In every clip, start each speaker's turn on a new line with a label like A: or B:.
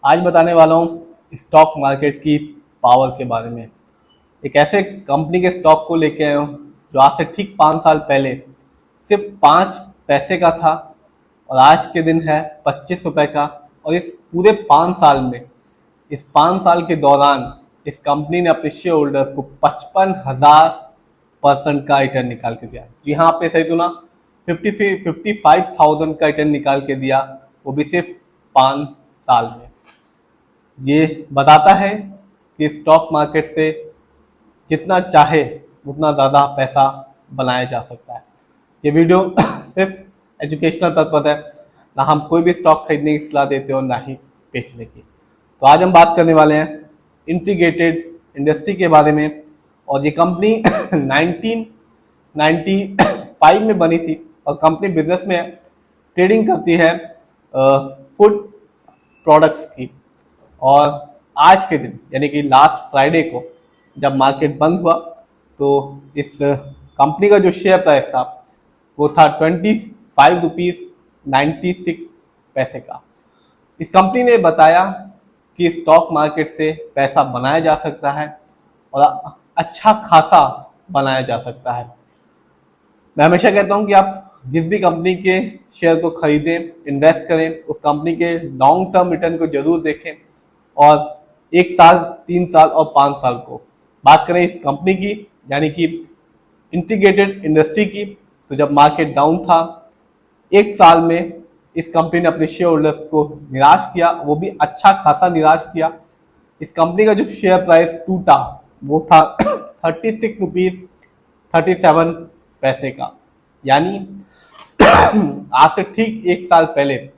A: आज बताने वाला हूँ स्टॉक मार्केट की पावर के बारे में। एक ऐसे कंपनी के स्टॉक को लेके आया हूँ जो आज से ठीक 5 साल पहले सिर्फ 5 पैसे का था और आज के दिन है 25 रुपए का। और इस पूरे 5 साल में, इस 5 साल के दौरान इस कंपनी ने अपने शेयर होल्डर्स को 55,000% का रिटर्न निकाल के दिया। जी हाँ, आपने सही सुना, 55,000 का रिटर्न निकाल के दिया, वो भी सिर्फ 5 साल में। ये बताता है कि स्टॉक मार्केट से जितना चाहे उतना ज़्यादा पैसा बनाया जा सकता है। ये वीडियो सिर्फ एजुकेशनल पर्पज है, ना हम कोई भी स्टॉक खरीदने की सलाह देते हो ना ही बेचने की। तो आज हम बात करने वाले हैं इंटीग्रेटेड इंडस्ट्री के बारे में। और ये कंपनी 1995 में बनी थी और कंपनी बिजनेस में है, ट्रेडिंग करती है फूड प्रोडक्ट्स की। और आज के दिन यानी कि लास्ट फ्राइडे को जब मार्केट बंद हुआ तो इस कंपनी का जो शेयर प्राइस था वो था 25 रुपीज़ 96 पैसे का। इस कंपनी ने बताया कि स्टॉक मार्केट से पैसा बनाया जा सकता है और अच्छा खासा बनाया जा सकता है। मैं हमेशा कहता हूं कि आप जिस भी कंपनी के शेयर को खरीदें, इन्वेस्ट करें, उस कंपनी के लॉन्ग टर्म रिटर्न को जरूर देखें। और 1 साल, 3 साल और 5 साल को बात करें इस कंपनी की यानी कि इंटीग्रेटेड इंडस्ट्री की, तो जब मार्केट डाउन था 1 साल में इस कंपनी ने अपने शेयर होल्डर्स को निराश किया, वो भी अच्छा खासा निराश किया। इस कंपनी का जो शेयर प्राइस टूटा वो था 36 रुपीज़ 37 पैसे का। यानी आज से ठीक 1 साल पहले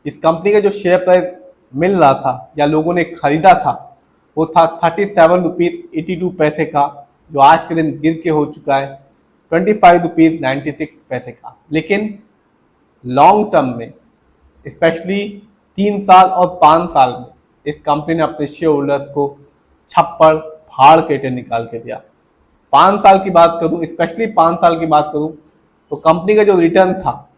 A: इस कंपनी का जो शेयर प्राइस मिल रहा था या लोगों ने खरीदा था वो था 37 रुपीज़ 82 पैसे का, जो आज के दिन गिर के हो चुका है 25 रुपीज़ 96 पैसे का। लेकिन लॉन्ग टर्म में, स्पेशली 3 साल और 5 साल में, इस कंपनी ने अपने शेयर होल्डर्स को छप्पर फाड़ के रिटर्न निकाल के दिया। 5 साल की बात करूं, स्पेशली 5 साल की बात करूं, तो कंपनी का जो रिटर्न था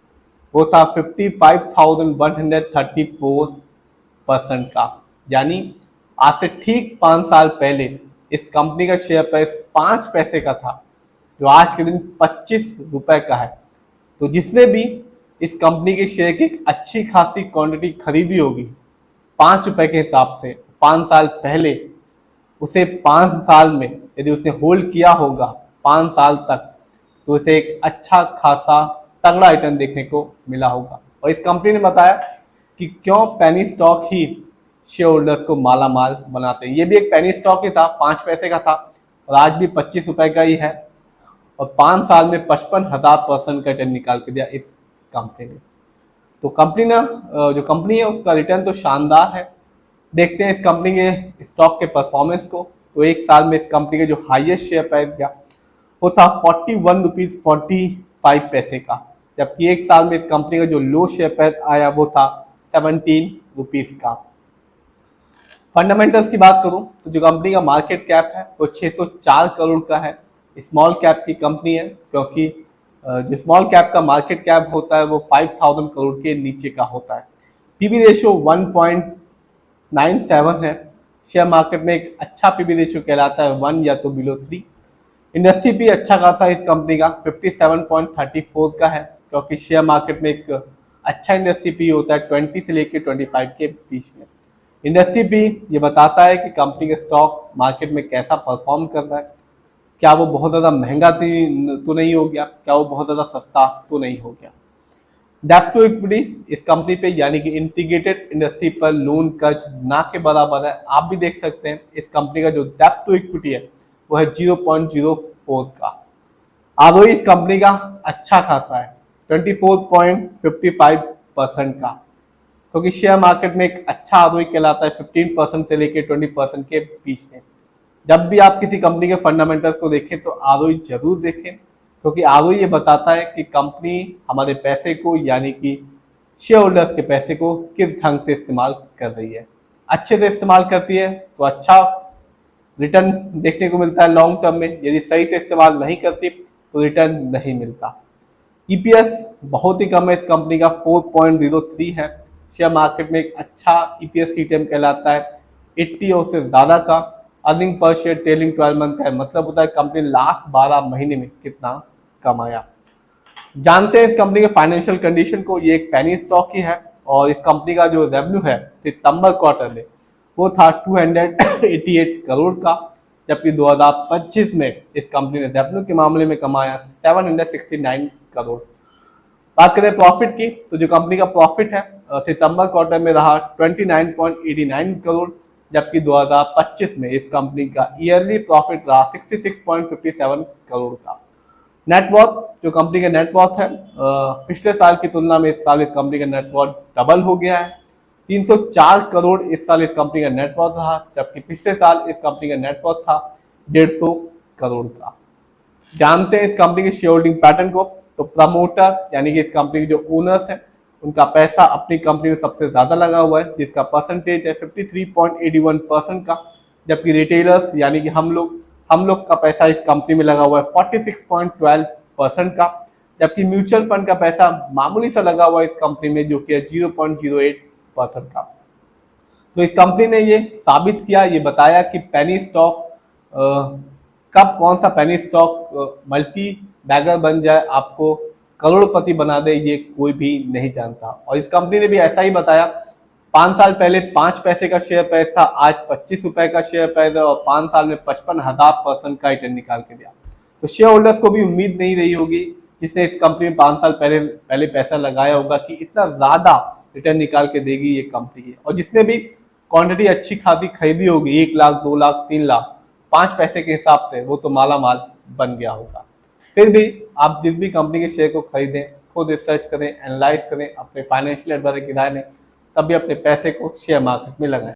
A: वो था 55,134% का। यानी आज से ठीक 5 साल पहले इस कंपनी का शेयर प्राइस 5 पैसे का था, जो आज के दिन 25 रुपए का है। तो जिसने भी इस कंपनी के शेयर की एक अच्छी खासी क्वांटिटी खरीदी होगी 5 रुपए के हिसाब से 5 साल पहले, उसे 5 साल में यदि उसने होल्ड किया होगा 5 साल तक, तो उसे एक अच्छा खासा तगड़ा रिटर्न देखने को मिला होगा। और इस कंपनी ने बताया कि क्यों पेनी स्टॉक ही शेयर होल्डर्स को माला माल बनाते हैं। ये भी एक पेनी स्टॉक ही था, 5 पैसे का था और आज भी 25 रुपए का ही है। और 5 साल में 55,000% का रिटर्न निकाल के दिया इस कंपनी ने। तो कंपनी ना जो कंपनी है उसका रिटर्न तो शानदार है। देखते हैं इस कंपनी के स्टॉक के परफॉर्मेंस को। तो 1 साल में इस कंपनी के जो हाईएस्ट शेयर प्राइस गया वो था 41 रुपीज़ 45 पैसे का, जबकि 1 साल में इस कंपनी का जो लो शेयर प्राइस आया वो था 17 रुपीज़ का। फंडामेंटल्स की बात करूं तो जो कंपनी का मार्केट कैप है वो 604 करोड़ का है। स्मॉल कैप की कंपनी है, क्योंकि जो स्मॉल कैप का मार्केट कैप होता है वो 5,000 करोड़ के नीचे का होता है। पीबी रेशियो 1.97 है। शेयर मार्केट में एक अच्छा पीबी रेशियो कहलाता है 1 या तो बिलो 3। इंडस्ट्री भी अच्छा खासा इस कंपनी का 57.34 का है, क्योंकि शेयर मार्केट में एक अच्छा इंडस्ट्री पी होता है 20 से लेकर 25 के बीच में। इंडस्ट्री भी ये बताता है कि कंपनी के स्टॉक मार्केट में कैसा परफॉर्म कर रहा है, क्या वो बहुत ज़्यादा महंगा तो नहीं हो गया, क्या वो बहुत ज़्यादा सस्ता तो नहीं हो गया। डेप्ट टू इक्विटी इस कंपनी पे यानी कि इंटीग्रेटेड इंडस्ट्री पर लोन कर्ज ना के बराबर है। आप भी देख सकते हैं इस कंपनी का जो डेप्ट टू इक्विटी है वो है 0.04 का। आरओई इस कंपनी का अच्छा खासा है 24.55% का, क्योंकि शेयर मार्केट में एक अच्छा आरओई कहलाता है 15% से लेकर 20% के बीच में। जब भी आप किसी कंपनी के फंडामेंटल्स को देखें तो आरओई जरूर देखें, क्योंकि आरओई ये बताता है कि कंपनी हमारे पैसे को यानी कि शेयर होल्डर्स के पैसे को किस ढंग से इस्तेमाल कर रही है। अच्छे से इस्तेमाल करती है तो अच्छा रिटर्न देखने को मिलता है लॉन्ग टर्म में, यदि सही से इस्तेमाल नहीं करती तो रिटर्न नहीं मिलता। ईपीएस बहुत ही कम है इस कंपनी का, 4.03 है। शेयर मार्केट में एक अच्छा ईपीएस टीटीएम कहलाता है 80 और उससे ज़्यादा का। Earning per share trailing 12 month का है, मतलब होता है कंपनी लास्ट 12 महीने में कितना कमाया। जानते हैं इस कंपनी के फाइनेंशियल कंडीशन को। ये एक पेनी स्टॉक ही है और इस कंपनी का जो रेवेन्यू है सितंबर क्वार्टर में वो था 288 करोड़ का, जबकि 2025 में इस कंपनी ने रेवेन्यू के मामले में कमाया 769 करोड़। बात करें प्रॉफिट की, तो जो कंपनी का प्रॉफिट है सितंबर क्वार्टर में रहा 29.89 करोड़, जबकि 2025 में इस कंपनी का ईयरली प्रॉफिट रहा 66.57 करोड़ का। नेटवर्थ, जो कंपनी का नेटवर्थ है पिछले साल की तुलना में इस साल इस कंपनी का नेटवर्थ डबल हो गया है। 304 करोड़ इस साल इस कंपनी का नेटवर्थ रहा, जबकि पिछले साल इस कंपनी का नेटवर्थ था 150 करोड़ का। जानते हैं इस कंपनी के शेयर होल्डिंग पैटर्न को, तो प्रमोटर यानी कि इस कंपनी के जो ओनर्स हैं उनका पैसा अपनी कंपनी में सबसे ज्यादा लगा हुआ है, जिसका परसेंटेज है 53.81% का, जबकि रिटेलर्स यानी कि हम लोग का पैसा इस कंपनी में लगा हुआ है 46.12% का, जबकि म्यूचुअल फंड का पैसा मामूली सा लगा हुआ है इस कंपनी में जो कि है 0.08% का। तो इस कंपनी ने ये साबित किया, ये बताया कि पेनी स्टॉक कब कौन सा पेनी स्टॉक मल्टी बैगर बन जाए, आपको करोड़पति बना दे, ये कोई भी नहीं जानता। और इस कंपनी ने भी ऐसा ही बताया, 5 साल पहले 5 पैसे का शेयर प्राइस था, आज 25 रुपए का शेयर प्राइस है और 5 साल में 55,000% का रिटर्न निकाल के दिया। तो शेयर होल्डर्स को भी उम्मीद नहीं रही होगी जिसने इस कंपनी में 5 साल पहले पैसा लगाया होगा कि इतना ज्यादा रिटर्न निकाल के देगी ये कंपनी। और जिसने भी क्वांटिटी अच्छी खासी खरीदी होगी 1 लाख 2 लाख 3 लाख 5 पैसे के हिसाब से, वो तो माला माल बन गया होगा। फिर भी आप जिस भी कंपनी के शेयर को खरीदें खुद रिसर्च करें, एनालाइज करें, अपने फाइनेंशियल एडवाइजर की राय लें, तभी अपने पैसे को शेयर मार्केट में लगाएं।